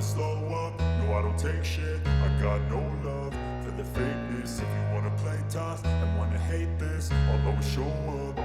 never slow up, no I don't take shit. I got no love for the fakeness. If you wanna play tough and wanna hate this, I'll always show up.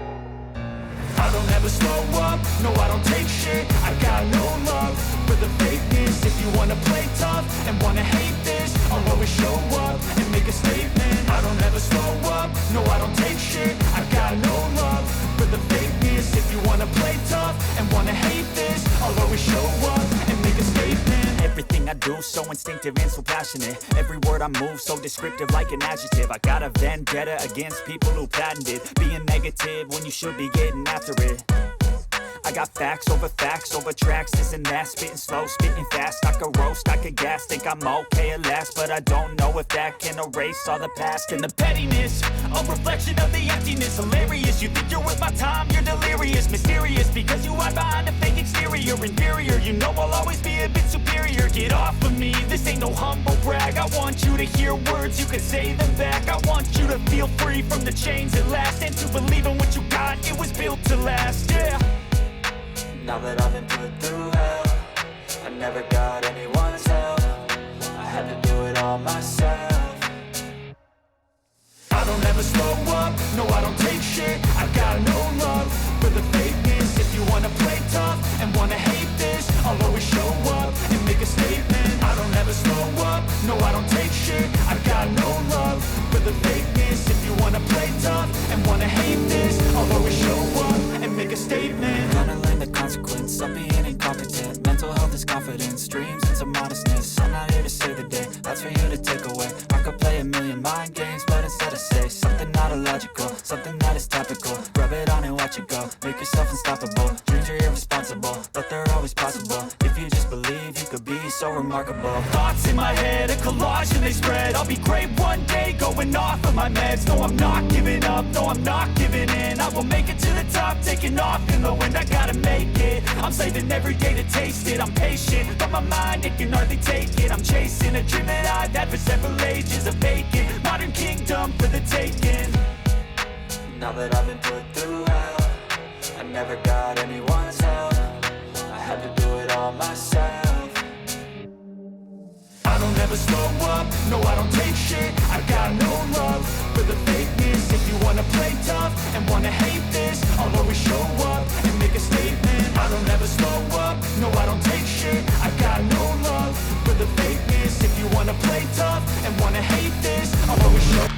I don't ever slow up, no I don't take shit. I got no love for the fakeness. If you wanna play tough and wanna hate this, I'll always show up and make a statement. I don't ever slow up, no I don't take shit. I got no love for the fakeness. If you wanna play tough and wanna hate this, I'll always show up and make a statement. Everything I do so instinctive and so passionate. Every word I move so descriptive like an adjective. I got a vendetta against people who patented being negative when you should be getting after it. I got facts over tracks, this and that. Spitting slow, spitting fast. I could roast, I could gas. Think I'm okay at last, but I don't know if that can erase all the past. And the pettiness, a reflection of the emptiness. Hilarious, you think you're worth my time, you're delirious. Mysterious, because you hide behind a fake exterior. Inferior, you know I'll always be a bit superior. Get off of me, this ain't no humble brag. I want you to hear words, you can say them back. I want you to feel free from the chains at last, and to believe in what you got, it was built to last, yeah. Now that I've been put through hell, I never got anyone's help. I had to do it all myself. I don't ever slow up, no I don't take shit. I got no love for the fakeness. If you wanna play tough and wanna hate this, I'll always show up and make a statement. I don't ever slow up, no I don't take shit. I got no love for the fakeness. If you wanna play tough and wanna hate this, I'll always show up and make a statement. Gonna learn the consequence of being incompetent. Mental health is confidence, dreams and some modestness. I'm not here to save the day, that's for you to take away. I could play a million mind games, but instead I say something not illogical, something that is topical. Rub it on and watch it go, make yourself unstoppable. Dreams are irresponsible, but they're always possible. If you just believe, you could be so remarkable. Thoughts in my head, a collage and they spread. I'll be great one day, going off of my meds. No, I'm not giving up, no, I'm not giving in. I will make it to the top, taking off in the wind. I gotta make it, I'm saving every day to taste it. I'm patient, but my mind, it can hardly take it. I'm chasing a dream that I've had for several ages. A vacant, modern kingdom for the taking. Now that I've been put through hell, I never got anyone's help. I had to do it all myself. I don't ever slow up, no I don't take shit. I got no love for the fakeness. If you wanna play tough and wanna hate this, I'll always show up and make a statement. I don't ever slow up, no I don't take shit. I got no love for the fakeness. If you wanna play tough and wanna hate this, I'll always show up.